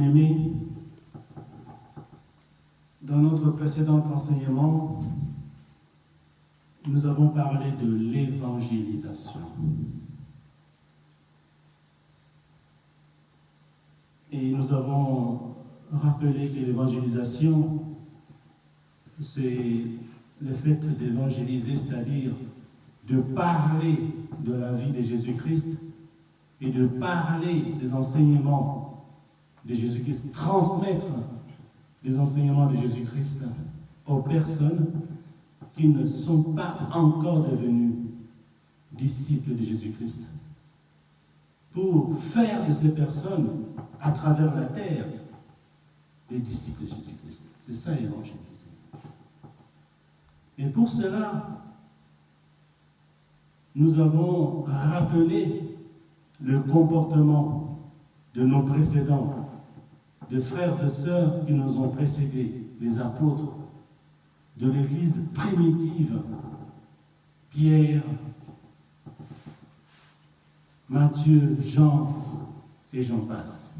Aimés, dans notre précédent enseignement, nous avons parlé de l'évangélisation. Et nous avons rappelé que l'évangélisation, c'est le fait d'évangéliser, c'est-à-dire de parler de la vie de Jésus-Christ et de parler des enseignements de Jésus-Christ, transmettre les enseignements de Jésus-Christ aux personnes qui ne sont pas encore devenues disciples de Jésus-Christ, pour faire de ces personnes, à travers la terre, les disciples de Jésus-Christ. C'est ça évangéliser. Et pour cela, nous avons rappelé le comportement de nos précédents, de frères et sœurs qui nous ont précédés, les apôtres de l'Église primitive, Pierre, Matthieu, Jean et j'en passe.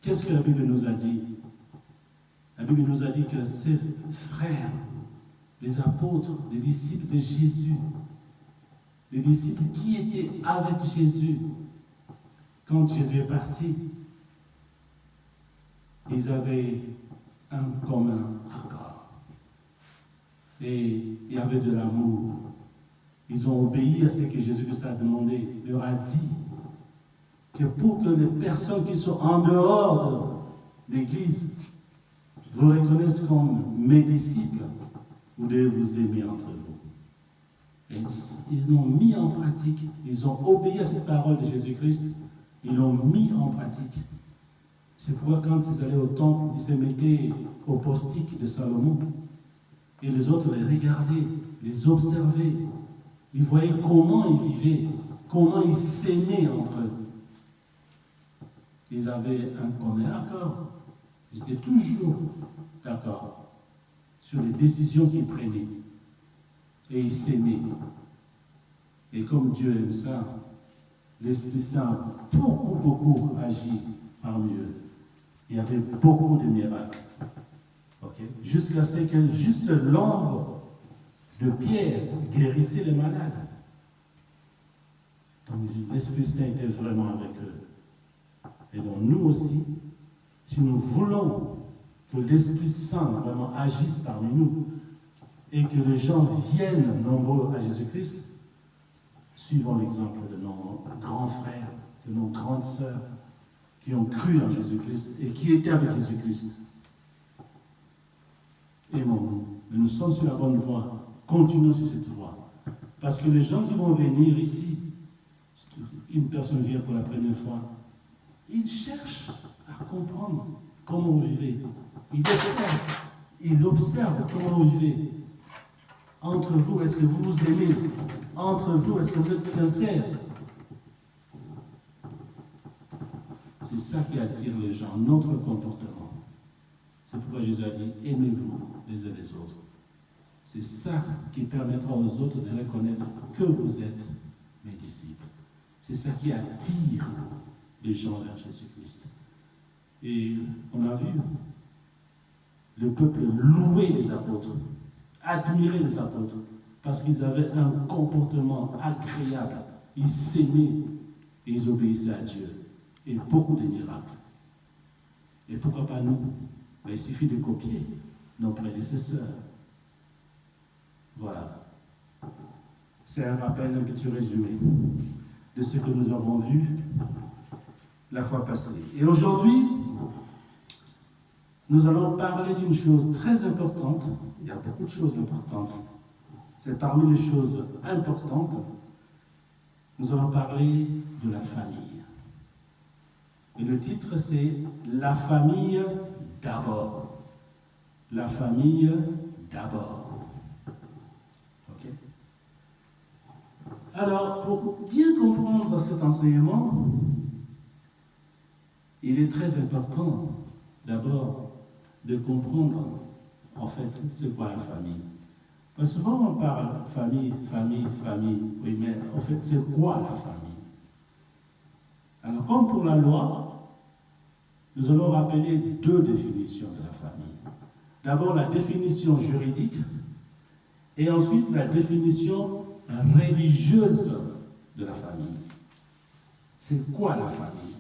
Qu'est-ce que la Bible nous a dit? La Bible nous a dit que ces frères, les apôtres, les disciples de Jésus, les disciples qui étaient avec Jésus quand Jésus est parti, ils avaient un commun accord. Et il y avait de l'amour. Ils ont obéi à ce que Jésus-Christ a demandé, leur a dit que pour que les personnes qui sont en dehors de l'Église vous reconnaissent comme mes disciples, vous devez vous aimer entre vous. Et ils l'ont mis en pratique, ils ont obéi à cette parole de Jésus-Christ, ils l'ont mis en pratique. C'est pourquoi quand ils allaient au temple, ils se mettaient au portique de Salomon, et les autres les regardaient, les observaient, ils voyaient comment ils vivaient, comment ils s'aimaient entre eux. Ils avaient un commun accord. Ils étaient toujours d'accord sur les décisions qu'ils prenaient. Et ils s'aimaient. Et comme Dieu aime ça, l'Esprit Saint a beaucoup agi parmi eux. Il y avait beaucoup de miracles. Okay? Jusqu'à ce que juste l'ombre de Pierre guérissait les malades. Donc l'Esprit Saint était vraiment avec eux. Et donc nous aussi, si nous voulons que l'Esprit Saint vraiment agisse parmi nous et que les gens viennent nombreux à Jésus-Christ, suivons l'exemple de nos grands frères, de nos grandes sœurs qui ont cru en Jésus-Christ et qui étaient avec Jésus-Christ. Aimons-nous. Nous sommes sur la bonne voie. Continuons sur cette voie. Parce que les gens qui vont venir ici, une personne vient pour la première fois, il cherche à comprendre comment vous vivez. Il observe comment vous vivez. Entre vous, est-ce que vous vous aimez? Entre vous, est-ce que vous êtes sincères? C'est ça qui attire les gens, notre comportement. C'est pourquoi Jésus a dit, aimez-vous les uns les autres. C'est ça qui permettra aux autres de reconnaître que vous êtes mes disciples. C'est ça qui attire les gens vers Jésus-Christ. Et on a vu le peuple louer les apôtres, admirer les apôtres, parce qu'ils avaient un comportement agréable. Ils s'aimaient et ils obéissaient à Dieu. Et beaucoup de miracles. Et pourquoi pas nous? Mais il suffit de copier nos prédécesseurs. Voilà. C'est un rappel, un petit résumé de ce que nous avons vu la fois passée. Et aujourd'hui, nous allons parler d'une chose très importante. Il y a beaucoup de choses importantes. C'est parmi les choses importantes. Nous allons parler de la famille. Et le titre, c'est « La famille d'abord ». La famille d'abord. Ok? Alors, pour bien comprendre cet enseignement, il est très important, d'abord, de comprendre, en fait, c'est quoi la famille. Parce que souvent, on parle famille, oui, mais en fait, c'est quoi la famille? Alors, comme pour la loi, nous allons rappeler deux définitions de la famille. D'abord la définition juridique et ensuite la définition religieuse de la famille. C'est quoi la famille?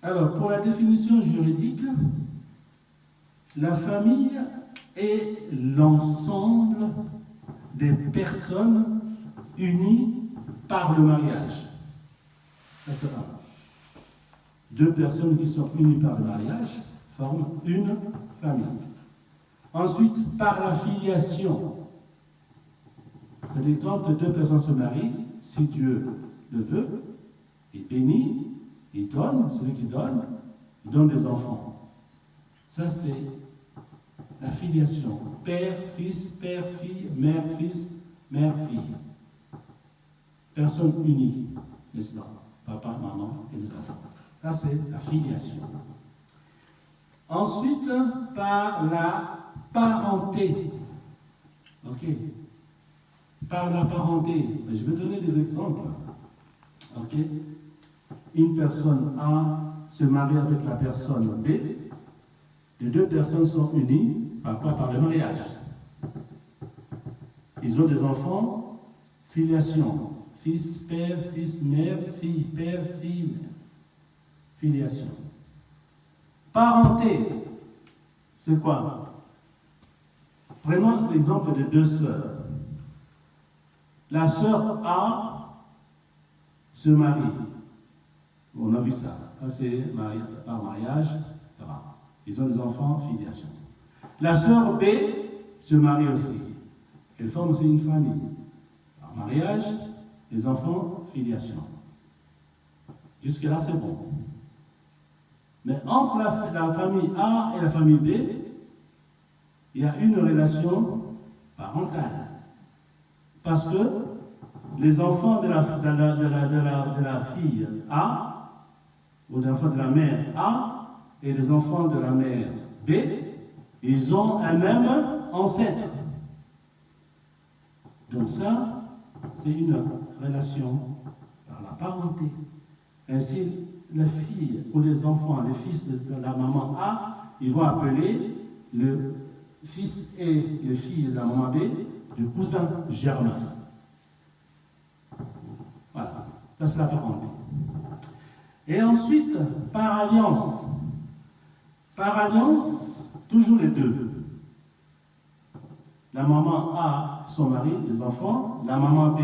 Alors, pour la définition juridique, la famille est l'ensemble des personnes unies par le mariage. Ça, c'est un. Deux personnes qui sont unies par le mariage forment une famille. Ensuite, par la filiation. C'est-à-dire, quand deux personnes se marient, si Dieu le veut, il bénit, il donne, celui qui donne, il donne des enfants. Ça, c'est la filiation. Père, fils, mère, fils, mère, fille. Personne unie, n'est-ce pas? Papa, maman et les enfants. Ça, c'est la filiation. Ensuite, par la parenté. Ok. Par la parenté. Je vais donner des exemples. Ok. Une personne A se marie avec la personne B. Les deux personnes sont unies par le mariage. Ils ont des enfants, filiation. Fils, père, fils, mère, fille, père, fille, mère. Filiation. Parenté, c'est quoi? Prenons l'exemple de deux sœurs. La sœur A se marie. On a vu ça. Ça, c'est par mariage, etc. Ils ont des enfants, filiation. La sœur B se marie aussi. Elle forme aussi une famille. Par mariage, les enfants, filiation. Jusque-là, c'est bon. Mais entre la famille A et la famille B, il y a une relation parentale. Parce que les enfants de la fille A, ou des enfants de la mère A, et les enfants de la mère B, ils ont un même ancêtre. Donc ça, c'est une relation par la parenté. Ainsi, les filles ou les enfants, les fils de la maman A, ils vont appeler le fils et les filles de la maman B le cousin germain. Voilà, ça c'est la parenté. Et ensuite, par alliance. Par alliance, toujours les deux. La maman A, son mari, les enfants. La maman B,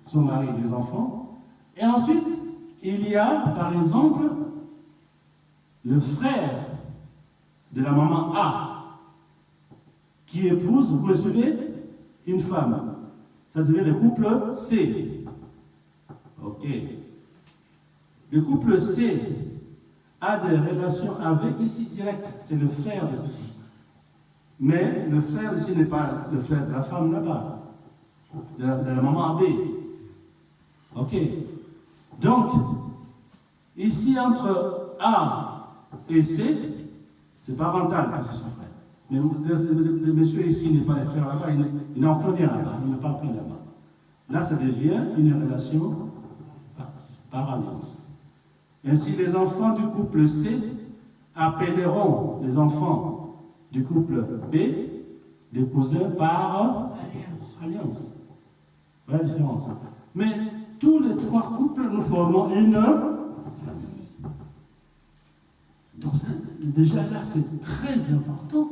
son mari, les enfants. Et ensuite, il y a, par exemple, le frère de la maman A qui épouse, vous me suivez, une femme. Ça devient le couple C. Ok. Le couple C a des relations avec ici direct. C'est le frère de ce type. Mais le frère ici n'est pas le frère de la femme là-bas, de la maman B. Ok. Donc, ici entre A et C, c'est parental parce que c'est son frère. Mais le monsieur ici n'est pas le frère là-bas, il n'a aucun lien là-bas, il n'a pas pris là-bas. Là, ça devient une relation par alliance. Ainsi, les enfants du couple C appelleront les enfants du couple B des cousins par alliance. Voilà la différence. Mais tous les trois couples, nous formons une famille. Donc ça, déjà là, c'est très important.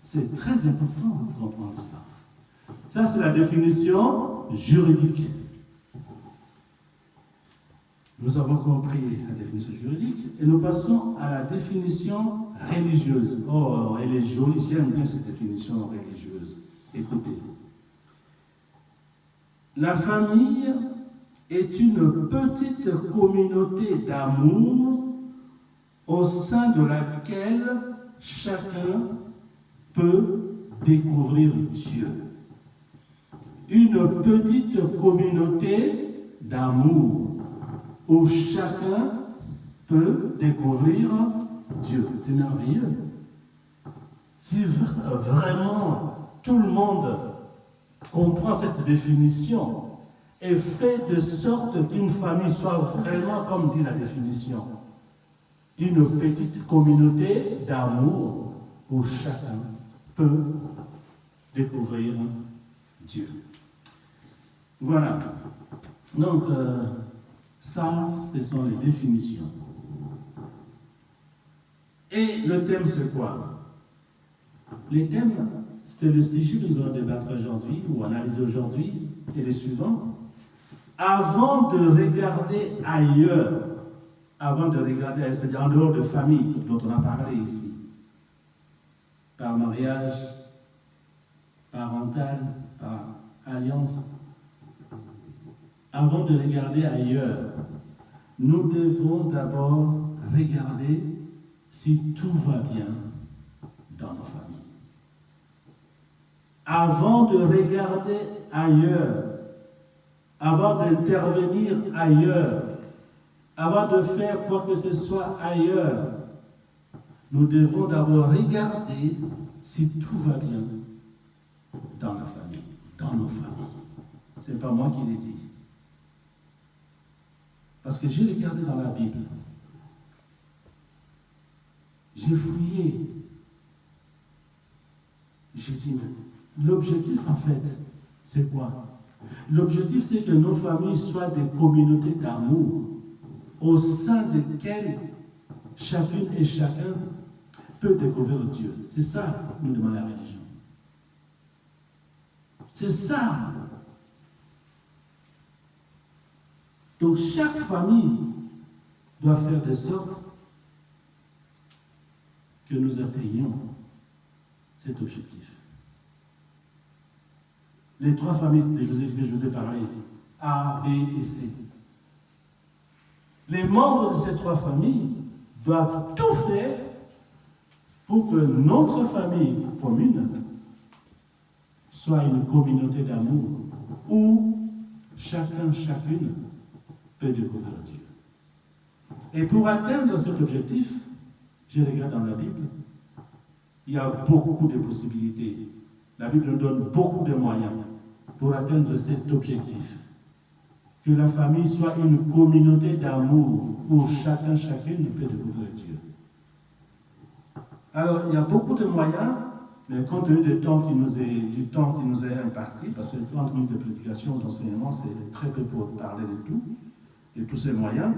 C'est très important de comprendre ça. Ça, c'est la définition juridique. Nous avons compris la définition juridique et nous passons à la définition religieuse. Oh, elle est jolie, j'aime bien cette définition religieuse. Écoutez. La famille est une petite communauté d'amour au sein de laquelle chacun peut découvrir Dieu. Une petite communauté d'amour où chacun peut découvrir Dieu. C'est merveilleux. Si vraiment tout le monde comprend cette définition et fait de sorte qu'une famille soit vraiment, comme dit la définition, une petite communauté d'amour où chacun peut découvrir Dieu. Voilà. Donc, ça, ce sont les définitions. Et le thème, c'est quoi? Les thèmes, c'était le sujet que nous allons débattre aujourd'hui, ou analyser aujourd'hui, et les suivants. Avant de regarder ailleurs, c'est-à-dire en dehors de famille, dont on a parlé ici, par mariage, parental, par alliance, avant de regarder ailleurs, nous devons d'abord regarder si tout va bien dans nos familles. Avant de regarder ailleurs, avant d'intervenir ailleurs, avant de faire quoi que ce soit ailleurs, nous devons d'abord regarder si tout va bien dans la famille, dans nos familles. Ce n'est pas moi qui l'ai dit. Parce que j'ai regardé dans la Bible. J'ai fouillé. J'ai dit, mais l'objectif en fait, c'est quoi? L'objectif, c'est que nos familles soient des communautés d'amour au sein desquelles chacune et chacun peut découvrir Dieu. C'est ça, nous demande la religion. C'est ça. Donc chaque famille doit faire de sorte que nous atteignions cet objectif. Les trois familles que je vous ai parlé, A, B et C. Les membres de ces trois familles doivent tout faire pour que notre famille commune soit une communauté d'amour où chacun, chacune peut découvrir Dieu. Et pour atteindre cet objectif, je regarde dans la Bible, il y a beaucoup de possibilités. La Bible nous donne beaucoup de moyens pour atteindre cet objectif. Que la famille soit une communauté d'amour où chacun, chacune peut découvrir Dieu. Alors, il y a beaucoup de moyens, mais compte tenu du temps qui nous est imparti, parce que 30 minutes de prédication, d'enseignement, c'est très peu pour parler de tout, et tous ces moyens.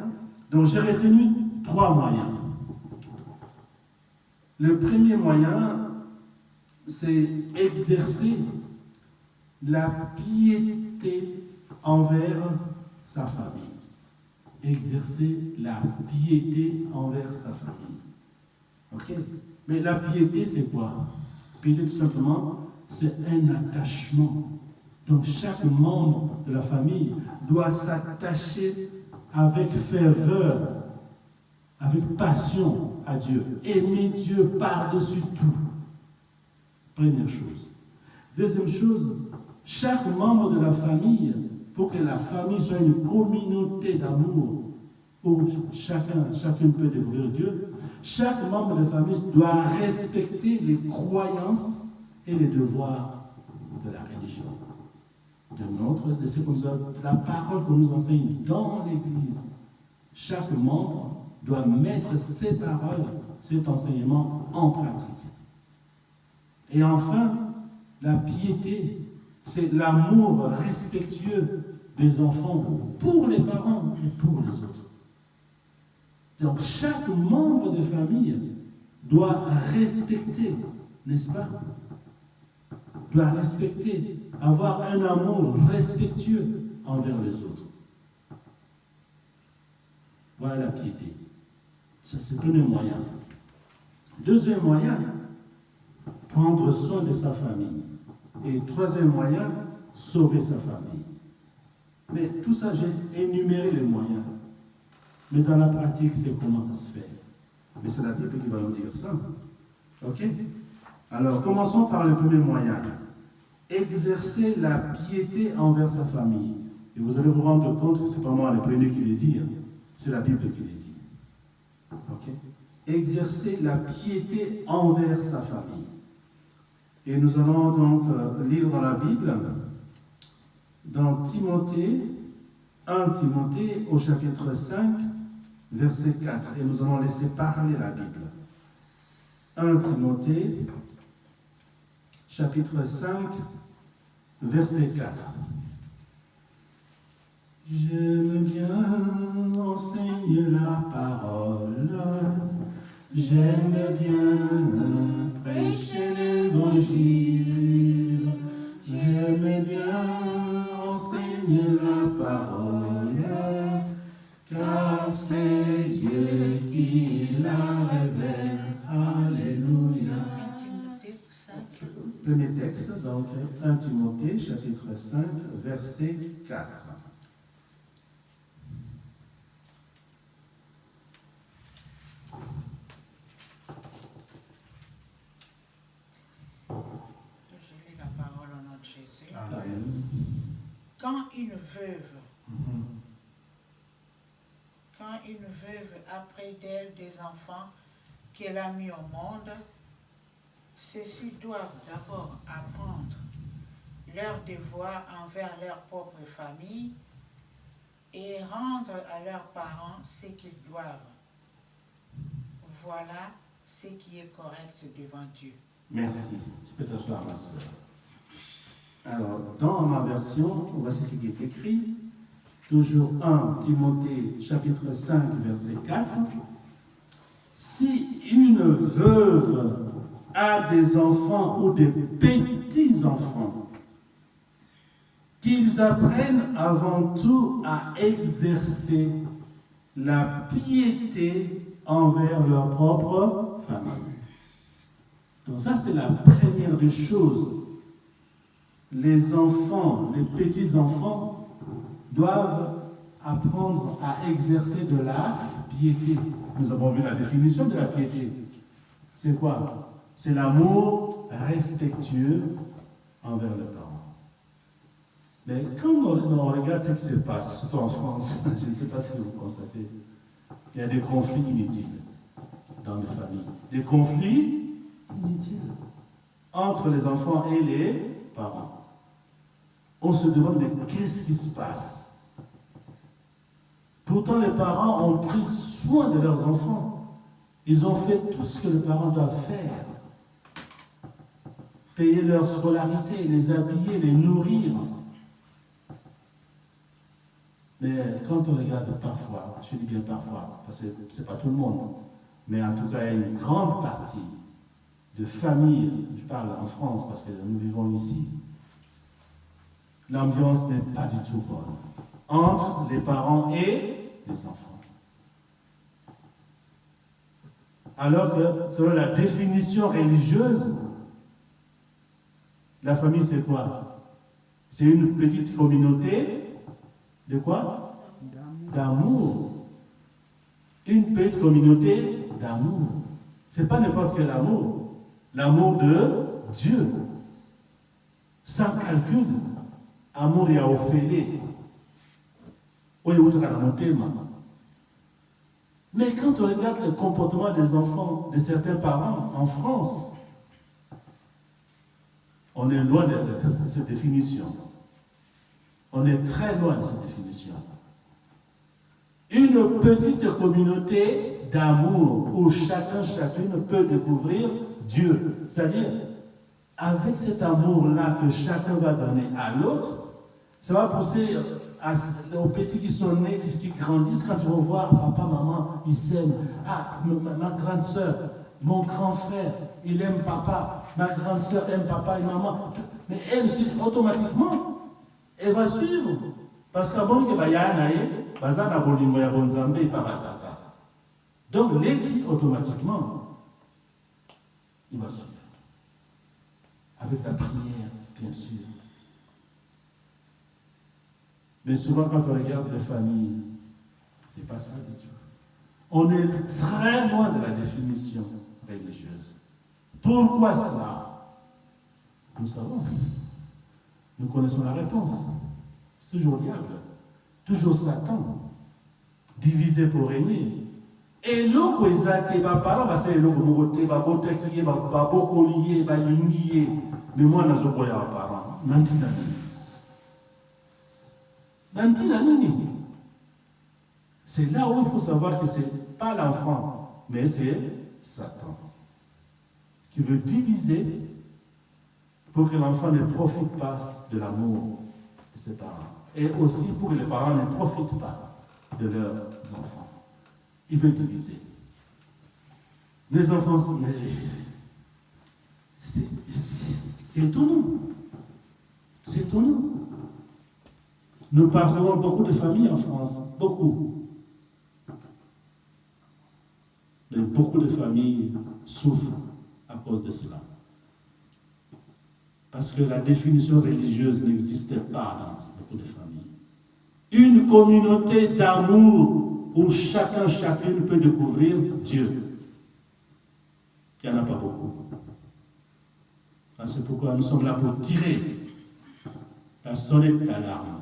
Donc, j'ai retenu 3 moyens. Le premier moyen, c'est exercer la piété envers sa famille. Exercer la piété envers sa famille. Ok? Mais la piété, c'est quoi? Piété, tout simplement, c'est un attachement. Donc, chaque membre de la famille doit s'attacher avec ferveur, avec passion à Dieu. Aimer Dieu par-dessus tout. Première chose. Deuxième chose, chaque membre de la famille, pour que la famille soit une communauté d'amour, où chacune peut découvrir Dieu, chaque membre de la famille doit respecter les croyances et les devoirs de la religion. De la parole qu'on nous enseigne dans l'Église. Chaque membre doit mettre ces paroles, cet enseignement en pratique. Et enfin, la piété, c'est l'amour respectueux des enfants pour les parents et pour les autres. Donc chaque membre de famille doit respecter, n'est-ce pas? Doit respecter, avoir un amour respectueux envers les autres. Voilà la piété. Ça, c'est le premier moyen. Deuxième moyen, prendre soin de sa famille. Et troisième moyen, sauver sa famille. Mais tout ça, j'ai énuméré les moyens. Mais dans la pratique, c'est comment ça se fait. Mais c'est la Bible qui va nous dire ça. Ok? Alors, commençons par le premier moyen. Exercer la piété envers sa famille. Et vous allez vous rendre compte que ce n'est pas moi le premier qui le dit, c'est la Bible qui le dit. Ok? Exercer la piété envers sa famille. Et nous allons donc lire dans la Bible, dans Timothée, 1 Timothée au chapitre 5, verset 4. Et nous allons laisser parler la Bible. 1 Timothée, chapitre 5, verset 4. J'aime bien enseigner la parole, j'aime bien prêcher l'évangile, j'aime bien enseigner la parole, car c'est Dieu qui la révèle. Alléluia. Premier texte, donc 1 Timothée, chapitre 5, verset 4. Quand une veuve a près d'elle des enfants qu'elle a mis au monde, ceux-ci doivent d'abord apprendre leurs devoirs envers leur propre famille et rendre à leurs parents ce qu'ils doivent. Voilà ce qui est correct devant Dieu. Merci. Tu peux t'asseoir, ma soeur. Alors, dans ma version, voici ce qui est écrit. Toujours 1 Timothée, chapitre 5, verset 4. Si une veuve a des enfants ou des petits-enfants, qu'ils apprennent avant tout à exercer la piété envers leur propre famille. Donc ça, c'est la première des choses. Les enfants, les petits-enfants, doivent apprendre à exercer de la piété. Nous avons vu la définition de la piété. C'est quoi? C'est l'amour respectueux envers les parents. Mais quand on regarde ce qui se passe, surtout en France, je ne sais pas si vous constatez, il y a des conflits inutiles dans les familles. Des conflits inutiles entre les enfants et les parents. On se demande, mais qu'est-ce qui se passe? Pourtant, les parents ont pris soin de leurs enfants. Ils ont fait tout ce que les parents doivent faire. Payer leur scolarité, les habiller, les nourrir. Mais quand on regarde parfois, je dis bien parfois, parce que ce n'est pas tout le monde, mais en tout cas, il y a une grande partie de familles, je parle en France parce que nous vivons ici, l'ambiance n'est pas du tout bonne entre les parents et les enfants. Alors que, selon la définition religieuse, la famille c'est quoi? C'est une petite communauté de quoi? D'amour. Une petite communauté d'amour. C'est pas n'importe quel amour. L'amour de Dieu. Sans calcul. Amour et Ophélie. Mais quand on regarde le comportement des enfants, de certains parents en France, on est loin de cette définition. On est très loin de cette définition. Une petite communauté d'amour où chacune peut découvrir Dieu. C'est-à-dire, avec cet amour-là que chacun va donner à l'autre, ça va pousser aux petits qui sont nés, qui grandissent, quand ils vont voir papa, maman, ils s'aiment. Ah, ma grande soeur, mon grand frère, il aime papa, ma grande soeur aime papa et maman. Mais elle aussi, automatiquement, elle va suivre. Parce qu'avant que donc l'équipe, automatiquement, il va suivre. Avec la prière, bien sûr. Mais souvent, quand on regarde les familles, c'est pas ça du tout. On est très loin de la définition religieuse. Pourquoi cela? Nous savons. Nous connaissons la réponse. C'est toujours le diable. Toujours Satan. Divisé pour régner. Et l'autre, ils ont parents, c'est l'autre, ils mais moi, je ne sais pas parents. Nantina nini. C'est là où il faut savoir que ce n'est pas l'enfant, mais c'est Satan, qui veut diviser pour que l'enfant ne profite pas de l'amour de ses parents. Et aussi pour que les parents ne profitent pas de leurs enfants. Il veut diviser. Les enfants, c'est étonnant. C'est étonnant. Nous parlons beaucoup de familles en France, beaucoup. Mais beaucoup de familles souffrent à cause de cela. Parce que la définition religieuse n'existait pas dans beaucoup de familles. Une communauté d'amour où chacune peut découvrir Dieu. Il n'y en a pas beaucoup. C'est pourquoi nous sommes là pour tirer la sonnette d'alarme.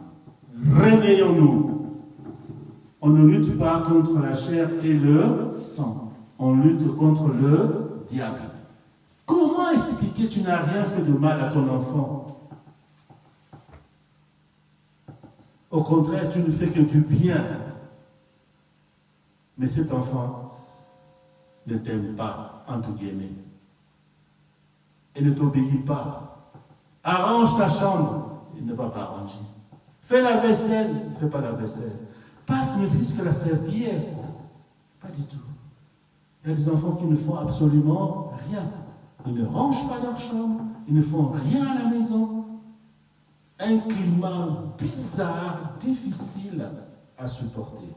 Réveillons-nous. On ne lutte pas contre la chair et le sang. On lutte contre le diable. Comment expliquer que tu n'as rien fait de mal à ton enfant? Au contraire, tu ne fais que du bien. Mais cet enfant ne t'aime pas, entre guillemets. Et ne t'obéit pas. Arrange ta chambre, il ne va pas arranger. Fais la vaisselle, il ne fait pas la vaisselle. Passe ne fût-ce que la serpillière. Pas du tout. Il y a des enfants qui ne font absolument rien. Ils ne rangent pas leur chambre, ils ne font rien à la maison. Un climat bizarre, difficile à supporter.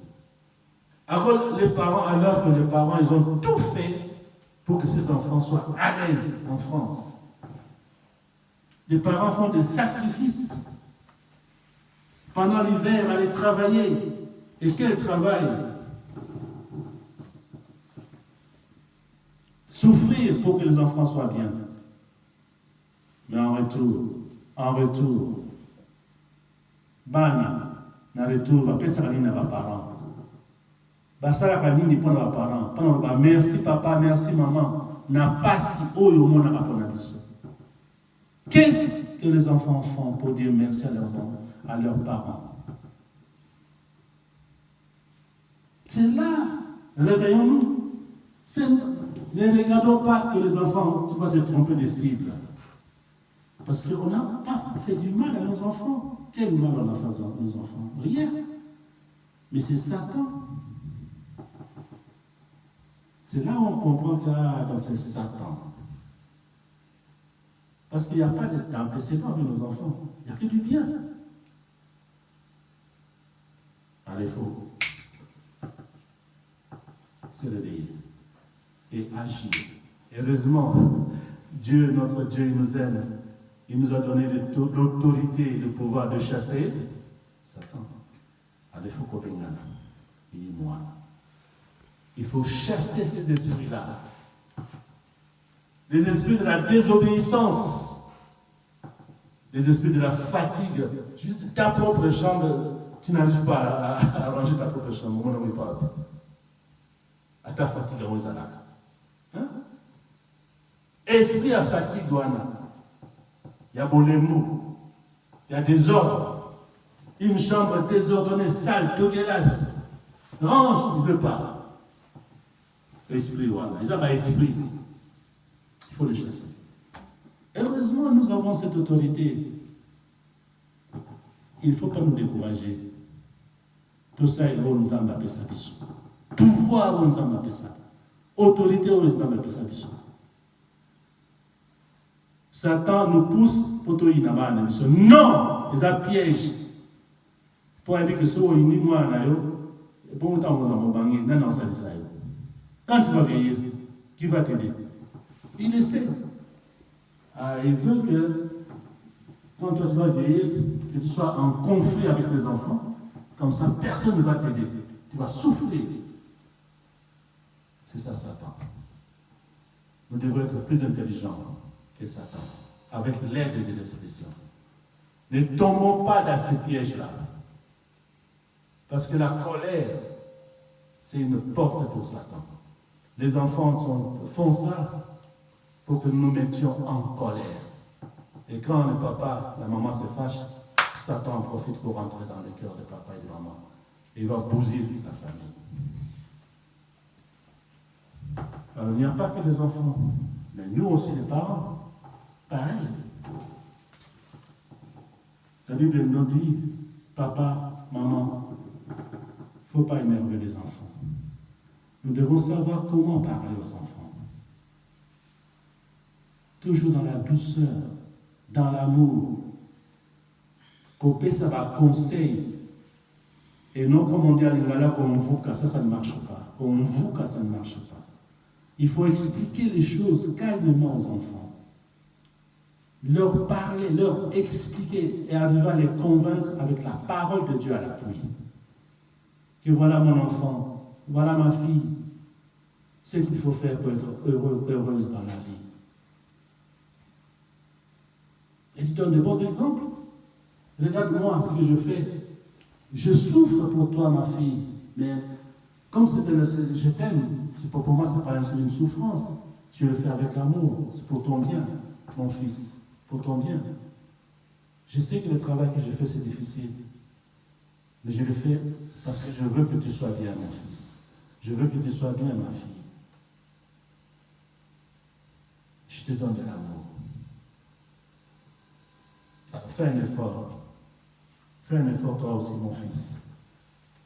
Alors que les parents, ils ont tout fait pour que ces enfants soient à l'aise en France. Les parents font des sacrifices. Pendant l'hiver, aller travailler. Et quel travail? Souffrir pour que les enfants soient bien. Mais en retour, bana, na retour, après ça, il n'y a pas parents. Basala nini pour nos parents. Pendant merci papa, merci maman. N'a pas si haut au monde à. Qu'est-ce que les enfants font pour dire merci à leurs parents? C'est là, réveillons-nous. Ne regardons pas que les enfants, tu vas te tromper de cible. Parce qu'on n'a pas fait du mal à nos enfants. Quel mal on a fait à nos enfants? Rien. Mais c'est Satan. C'est là où on comprend que c'est Satan. Parce qu'il n'y a pas d'antécédent avec nos enfants. Il n'y a que du bien. Allez, il faut se réveiller et agir. Heureusement, Dieu, notre Dieu, il nous aime. Il nous a donné l'autorité et le pouvoir de chasser Satan. Allez, il faut qu'on moi. Il faut chasser ces esprits-là. Les esprits de la désobéissance. Les esprits de la fatigue. Juste ta propre chambre, tu n'arrives pas à ranger ta propre chambre. On n'en parle pas. À ta fatigue, on les a. Esprit à fatigue, Douana. Il y a bon les mots. Il y a des ordres. Une chambre désordonnée, sale, dégueulasse. Range, il ne veut pas. Esprit, voilà. Ils ont un esprit. Il faut le chasser. Heureusement, nous avons cette autorité. Il ne faut pas nous décourager. Tout ça, il faut nous en appeler ça. Pouvoir, on nous en appelle ça. Autorité, on nous en appelle ça. Satan nous pousse pour tout inaman. Non, ils ont piège. Pour dire que ce soit une moi, bon temps, vous en avez non, ça ça. Quand tu vas vieillir, qui va t'aider? Il le sait. Il veut que, quand toi tu vas vieillir, que tu sois en conflit avec tes enfants. Comme ça, personne ne va t'aider. Tu vas souffrir. C'est ça, Satan. Nous devons être plus intelligents que Satan, avec l'aide de l'Esprit Saint. Ne tombons pas dans ces pièges-là. Parce que la colère, c'est une porte pour Satan. Les enfants font ça pour que nous nous mettions en colère. Et quand le papa, la maman se fâche, Satan en profite pour rentrer dans le cœur de papa et de maman. Et il va bousiller toute la famille. Alors, il n'y a pas que les enfants, mais nous aussi, les parents, pareil. La Bible nous dit, papa, maman, il ne faut pas énerver les enfants. Nous devons savoir comment parler aux enfants. Toujours dans la douceur, dans l'amour. Copé, ça va conseil. Et non comme on dit à l'Ingala, convoca, ça ne marche pas. Convoca, ça ne marche pas. Il faut expliquer les choses calmement aux enfants. Leur parler, leur expliquer et arriver à les convaincre avec la parole de Dieu à l'appui. Que voilà mon enfant, voilà ma fille, ce qu'il faut faire pour être heureux, heureuse dans la vie. Et tu donnes de bons exemples. Regarde-moi ce que je fais. Je souffre pour toi, ma fille, mais comme je t'aime, pour moi, ce n'est pas une souffrance. Je le fais avec amour. C'est pour ton bien, mon fils, pour ton bien. Je sais que le travail que je fais, c'est difficile. Mais je le fais parce que je veux que tu sois bien, mon fils. Je veux que tu sois bien, ma fille. Je te donne de l'amour. Alors, fais un effort. Fais un effort, toi aussi, mon fils.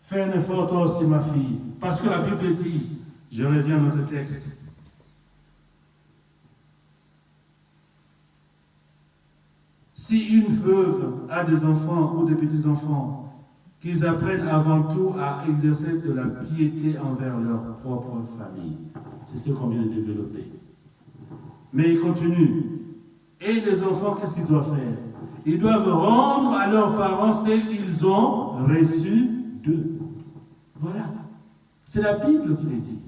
Fais un effort, toi aussi, ma fille. Parce que la Bible dit, je reviens à notre texte. Si une veuve a des enfants ou des petits-enfants, qu'ils apprennent avant tout à exercer de la piété envers leur propre famille. C'est ce qu'on vient de développer. Mais il continue. Et les enfants, qu'est-ce qu'ils doivent faire? Ils doivent rendre à leurs parents ce qu'ils ont reçu d'eux. Voilà. C'est la Bible qui le dit.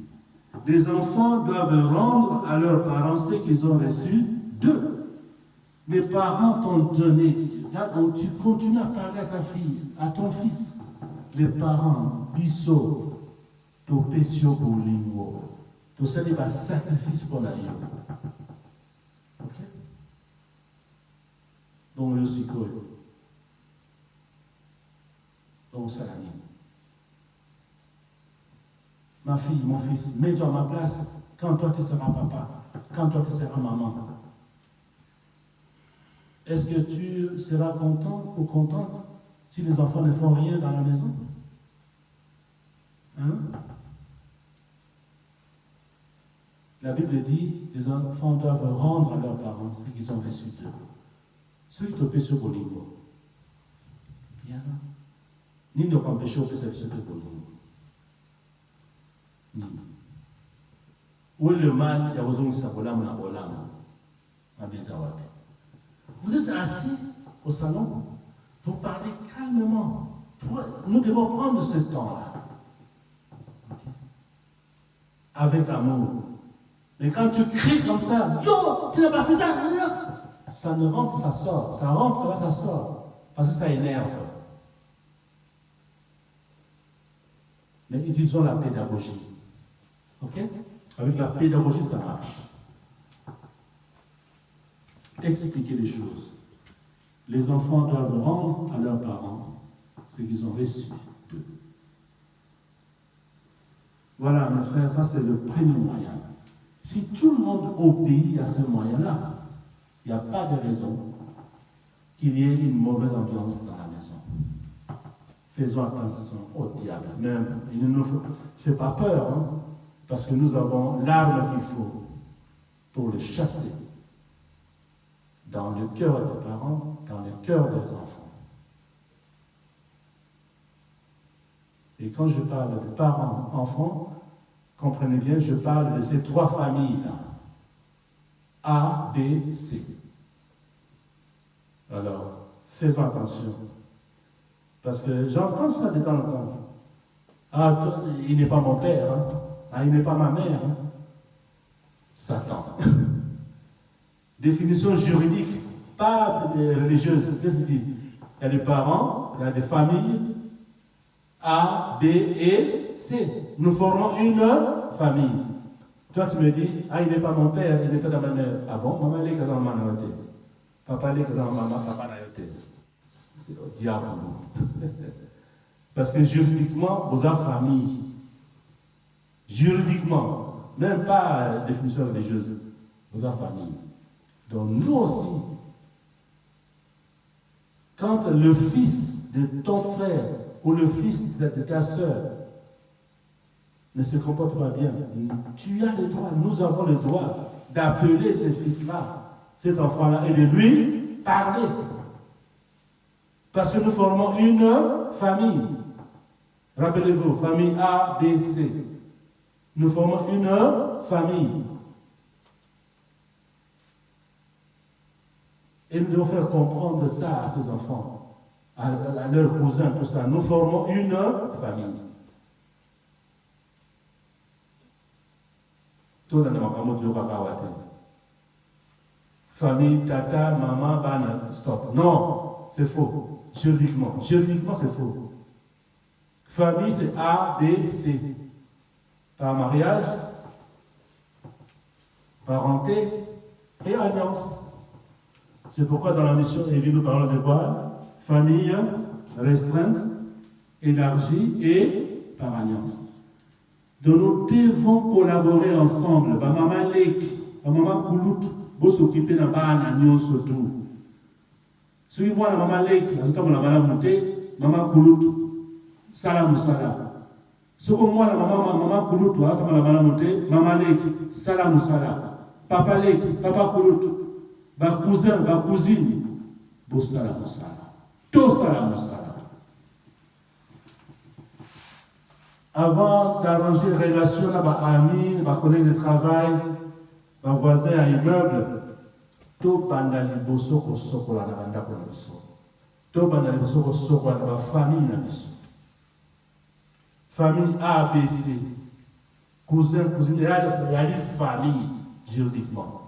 Les enfants doivent rendre à leurs parents ce qu'ils ont reçu d'eux. Les parents t'ont donné. Là, tu continues à parler à ta fille, à ton fils. Les parents, biso, to pesio bolingo. To ça n'est pas sacrifice pour la vie. Ok? Donc, je suis cool. Donc, ça la vie. Ma fille, mon fils, mets-toi à ma place quand toi tu seras papa, quand toi tu seras maman. Est-ce que tu seras content ou contente si les enfants ne font rien dans la maison? Hein? La Bible dit les enfants doivent rendre à leurs parents ce qu'ils ont reçu d'eux. Ceux qui te pêchent au bolingo. Bien. Ni ne pas pêcher au bolingo. Où est le mal? Il y a besoin de savoir vous êtes assis au salon, vous parlez calmement. Nous devons prendre ce temps-là. Avec amour. Mais quand tu cries comme ça, yo, tu n'as pas fait ça, ça ne rentre, ça sort. Ça rentre, là, ça sort. Parce que ça énerve. Mais utilisons la pédagogie. Ok? Avec la pédagogie, ça marche. Expliquer les choses. Les enfants doivent rendre à leurs parents ce qu'ils ont reçu d'eux. Voilà, mes frères, ça c'est le premier moyen. Si tout le monde obéit à ce moyen-là, il n'y a pas de raison qu'il y ait une mauvaise ambiance dans la maison. Faisons attention au diable. Même, il ne nous fait pas peur, hein, parce que nous avons l'arme qu'il faut pour le chasser dans le cœur des parents, dans le cœur des enfants. Et quand je parle de parents, enfants, comprenez bien, je parle de ces trois familles-là. A, B, C. Alors, faisons attention. Parce que j'entends ça de temps en temps. Ah, toi, il n'est pas mon père. Hein? Ah, il n'est pas ma mère. Hein? Satan. Définition juridique, pas religieuse. Qu'est-ce qu'il dit? Il y a des parents, il y a des familles. A, B et C. Nous formons une famille. Toi, tu me dis, ah, il n'est pas mon père, il n'est pas dans ma mère. Ah bon, maman, il est dans ma mère. Papa, il est dans ma maman, papa, il est. C'est au diable. Parce que juridiquement, vous avez famille. Juridiquement, même pas définition religieuse, vous avez famille. Donc nous aussi, quand le fils de ton frère ou le fils de ta soeur ne se comporte pas bien, tu as le droit, nous avons le droit d'appeler ce fils-là, cet enfant-là, et de lui parler. Parce que nous formons une famille. Rappelez-vous, famille A, B, C. Nous formons une famille. Et nous devons faire comprendre ça à ces enfants, à leurs cousins, tout ça. Nous formons une famille. Tout le monde famille, tata, maman, bana, stop. Non, c'est faux. Juridiquement. Juridiquement, c'est faux. Famille, c'est A, B, C. Par mariage, parenté et alliance. C'est pourquoi dans la mission Évie, nous parlons de quoi? Famille restreinte, élargie et par alliance. Donc nous devons collaborer ensemble. Maman Lek, maman Koulout, vous s'occuper d'un bananion surtout. Si moi la maman Lek, maman Koulout, salam salam. Si moi la maman Koulout, maman Lek, salam salam. Papa Lek, papa Koulout. Ba cousin, ba cousine, bo salam salam. Tout salam salam. Avant d'arranger les relations avec amis, avec collègues de travail, avec voisins à immeuble, tout bandali bosso ko soko la banda ko na biso. Tout bandali bosso ko soko la famille na biso. Famille A, B, C. Cousin, cousine, il y a des familles juridiquement.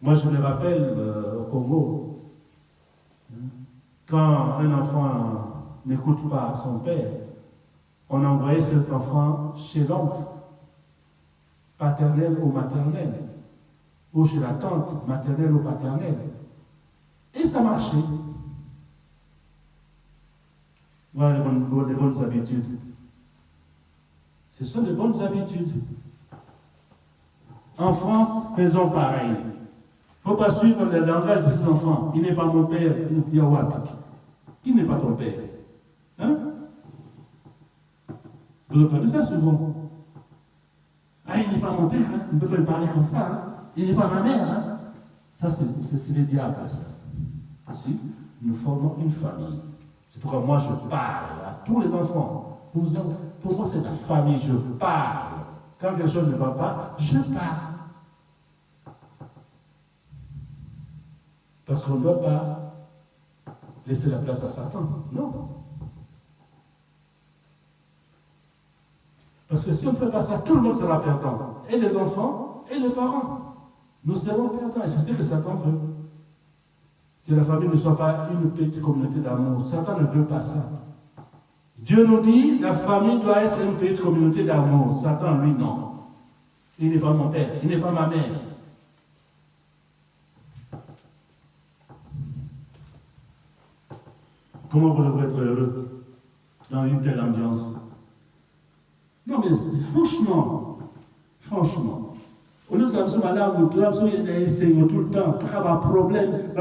Moi, je me rappelle au Congo, quand un enfant n'écoute pas son père, on envoyait cet enfant chez l'oncle, paternel ou maternel, ou chez la tante, maternelle ou paternelle. Et ça marchait. Voilà les bonnes habitudes. Ce sont les bonnes habitudes. En France, faisons pareil. Il ne faut pas suivre le langage de ces enfants. Il n'est pas mon père, qui n'est pas ton père. Hein? Vous entendez ça souvent? Ah, il n'est pas mon père, hein? On ne peut pas lui parler comme ça. Hein? Il n'est pas ma mère. Hein? Ça, c'est le diable, ça. Si, nous formons une famille. C'est pourquoi moi, je parle à tous les enfants. Pour moi, c'est la famille, je parle. Quand quelque chose ne va pas, je parle. Parce qu'on ne doit pas laisser la place à Satan. Non. Parce que si on ne fait pas ça, tout le monde sera perdant. Et les enfants, et les parents. Nous serons perdants. Et c'est ce que Satan veut. Que la famille ne soit pas une petite communauté d'amour. Satan ne veut pas ça. Dieu nous dit, la famille doit être une petite communauté d'amour. Satan, lui, non. Il n'est pas mon père, il n'est pas ma mère. Comment vous devrez être heureux dans une telle ambiance? Non, mais franchement, au lieu de ça, nous sommes là, nous sommes tout le temps, il y a un problème,